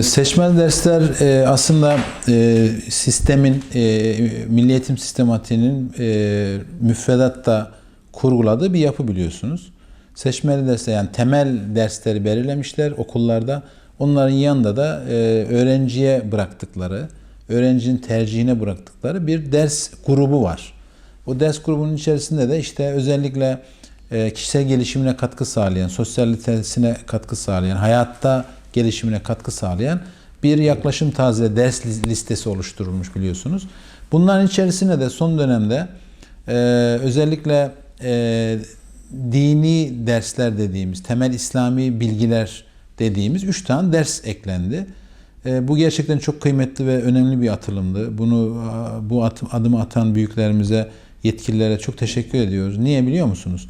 Seçmeli dersler aslında sistemin, Milli Eğitim Sistematiğinin müfredatta kurguladığı bir yapı biliyorsunuz. Seçmeli dersler yani temel dersleri belirlemişler okullarda. Onların yanında da öğrenciye bıraktıkları, öğrencinin tercihine bıraktıkları bir ders grubu var. O ders grubunun içerisinde de işte özellikle kişisel gelişimine katkı sağlayan, sosyalitesine katkı sağlayan, hayatta gelişimine katkı sağlayan bir yaklaşım tarzı ders listesi oluşturulmuş biliyorsunuz. Bunların içerisinde de son dönemde özellikle dini dersler dediğimiz, temel İslami bilgiler dediğimiz 3 tane ders eklendi. Bu gerçekten çok kıymetli ve önemli bir atılımdı. Bu adımı atan büyüklerimize, yetkililere çok teşekkür ediyoruz. Niye biliyor musunuz?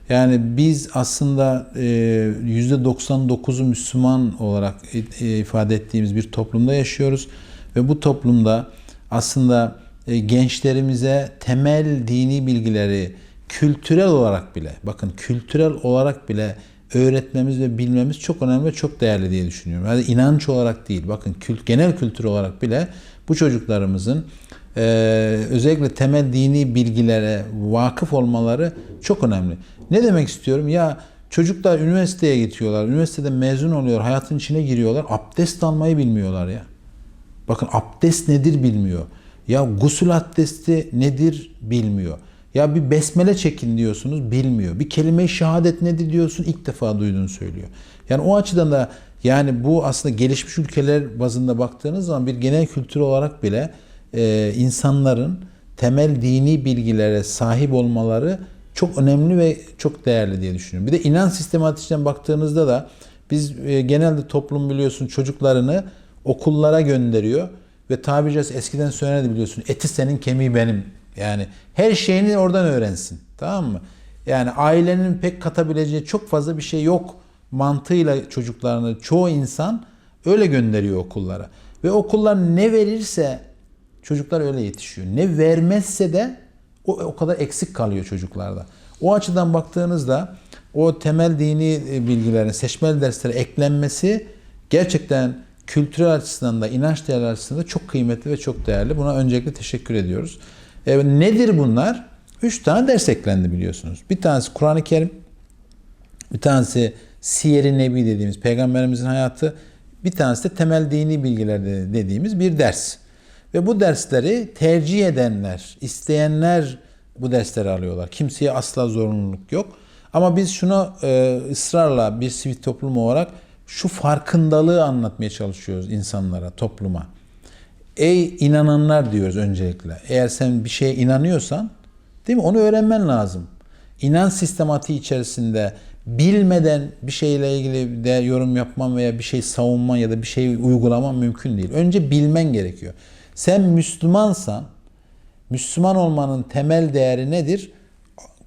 Yani biz aslında %99'u Müslüman olarak ifade ettiğimiz bir toplumda yaşıyoruz. Ve bu toplumda aslında gençlerimize temel dini bilgileri kültürel olarak bile, bakın kültürel olarak bile öğretmemiz ve bilmemiz çok önemli ve çok değerli diye düşünüyorum. Yani inanç olarak değil, bakın genel kültür olarak bile bu çocuklarımızın özellikle temel dini bilgilere vakıf olmaları çok önemli. Ne demek istiyorum? Ya çocuklar üniversiteye gidiyorlar, üniversitede mezun oluyor, hayatın içine giriyorlar, abdest almayı bilmiyorlar ya. Bakın abdest nedir bilmiyor. Ya gusül abdesti nedir bilmiyor. Ya bir besmele çekin diyorsunuz bilmiyor. Bir kelime-i şehadet nedir diyorsun ilk defa duyduğunu söylüyor. Yani o açıdan da yani bu aslında gelişmiş ülkeler bazında baktığınız zaman bir genel kültür olarak bile insanların temel dini bilgilere sahip olmaları çok önemli ve çok değerli diye düşünüyorum. Bir de inanç sistematiğinden baktığınızda da biz genelde toplum biliyorsun çocuklarını okullara gönderiyor ve tabiri caizse eskiden söylerdi biliyorsun eti senin kemiği benim. Yani her şeyini oradan öğrensin. Tamam mı? Yani ailenin pek katabileceği çok fazla bir şey yok mantığıyla çocuklarını çoğu insan öyle gönderiyor okullara. Ve okullar ne verirse çocuklar öyle yetişiyor. Ne vermezse de o kadar eksik kalıyor çocuklarda. O açıdan baktığınızda o temel dini bilgilerin seçmeli derslere eklenmesi gerçekten kültürel açısından da inanç değerleri açısından da çok kıymetli ve çok değerli. Buna öncelikle teşekkür ediyoruz. Nedir bunlar? 3 tane ders eklendi biliyorsunuz. Bir tanesi Kur'an-ı Kerim, bir tanesi Siyer-i Nebi dediğimiz Peygamberimizin hayatı, bir tanesi de temel dini bilgiler dediğimiz bir ders. Ve bu dersleri tercih edenler, isteyenler bu dersleri alıyorlar. Kimseye asla zorunluluk yok. Ama biz şunu ısrarla bir sivil toplum olarak şu farkındalığı anlatmaya çalışıyoruz insanlara, topluma. Ey inananlar diyoruz öncelikle. Eğer sen bir şeye inanıyorsan, değil mi? Onu öğrenmen lazım. İnanç sistematiği içerisinde bilmeden bir şeyle ilgili de yorum yapman veya bir şey savunman ya da bir şeyi uygulaman mümkün değil. Önce bilmen gerekiyor. Sen Müslümansan, Müslüman olmanın temel değeri nedir?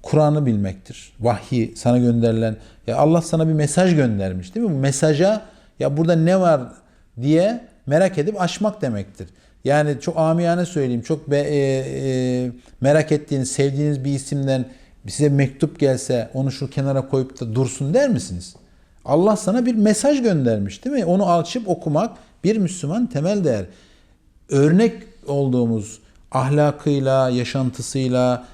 Kur'an'ı bilmektir. Vahyi sana gönderilen, ya Allah sana bir mesaj göndermiş değil mi? Bu mesaja ya burada ne var diye merak edip açmak demektir. Yani çok amiyane söyleyeyim, çok merak ettiğiniz, sevdiğiniz bir isimden size mektup gelse onu şu kenara koyup da dursun der misiniz? Allah sana bir mesaj göndermiş değil mi? Onu açıp okumak bir Müslüman temel değer. Örnek olduğumuz ahlakıyla, yaşantısıyla,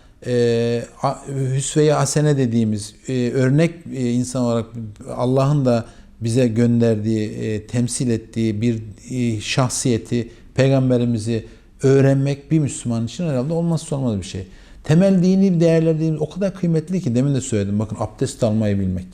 hüsve-i hasene dediğimiz örnek insan olarak Allah'ın da bize gönderdiği, temsil ettiği bir şahsiyeti, peygamberimizi öğrenmek bir Müslüman için herhalde olmazsa olmaz bir şey. Temel dini değerler dediğimiz o kadar kıymetli ki demin de söyledim. Bakın abdest almayı bilmek.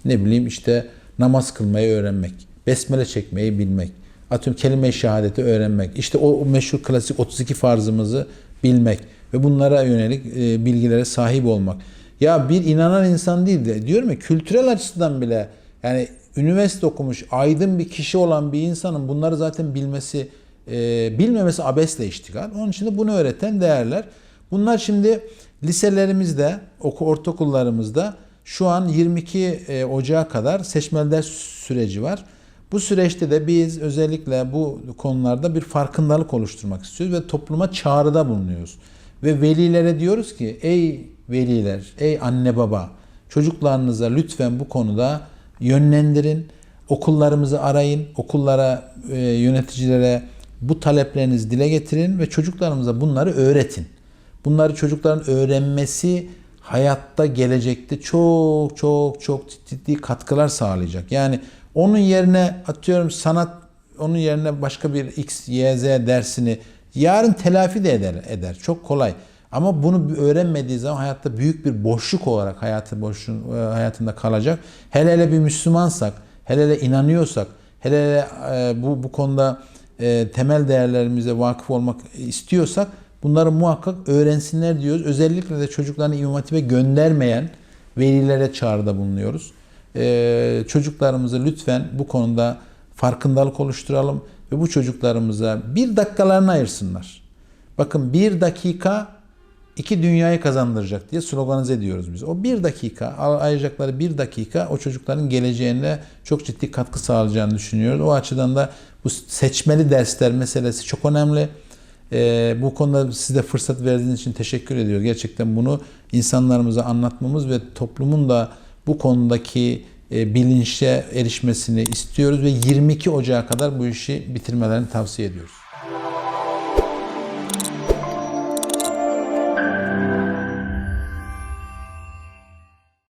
Ne bileyim işte namaz kılmayı öğrenmek. Besmele çekmeyi bilmek. Atıyorum kelime-i şehadeti öğrenmek. İşte o meşhur klasik 32 farzımızı bilmek. Ve bunlara yönelik bilgilere sahip olmak. Ya bir inanan insan değil de diyorum ya kültürel açıdan bile yani üniversite okumuş aydın bir kişi olan bir insanın bunları zaten bilmemesi abesle iştigal. Onun için de bunu öğreten değerler. Bunlar şimdi liselerimizde, ortaokullarımızda şu an 22 Ocağı kadar seçmeli ders süreci var. Bu süreçte de biz özellikle bu konularda bir farkındalık oluşturmak istiyoruz ve topluma çağrıda bulunuyoruz. Ve velilere diyoruz ki ey veliler, ey anne baba çocuklarınıza lütfen bu konuda yönlendirin. Okullarımızı arayın, okullara, yöneticilere bu taleplerinizi dile getirin ve çocuklarımıza bunları öğretin. Bunları çocukların öğrenmesi hayatta, gelecekte çok çok çok ciddi katkılar sağlayacak. Yani onun yerine atıyorum sanat, onun yerine başka bir X, Y, Z dersini yarın telafi de eder. Çok kolay. Ama bunu öğrenmediği zaman hayatta büyük bir boşluk olarak hayatında kalacak. Hele hele bir Müslümansak, hele hele inanıyorsak, hele hele bu konuda temel değerlerimize vakıf olmak istiyorsak bunları muhakkak öğrensinler diyoruz. Özellikle de çocuklarını İmam Hatip'e göndermeyen velilere çağrıda bulunuyoruz. Çocuklarımızı lütfen bu konuda farkındalık oluşturalım ve bu çocuklarımıza bir dakikalarını ayırsınlar. Bakın, bir dakika iki dünyayı kazandıracak diye sloganize ediyoruz biz. O bir dakika, ayıracakları bir dakika o çocukların geleceğine çok ciddi katkı sağlayacağını düşünüyoruz. O açıdan da bu seçmeli dersler meselesi çok önemli. Bu konuda size fırsat verdiğiniz için teşekkür ediyoruz. Gerçekten bunu insanlarımıza anlatmamız ve toplumun da bu konudaki bilinçe erişmesini istiyoruz ve 22 Ocağı kadar bu işi bitirmelerini tavsiye ediyoruz.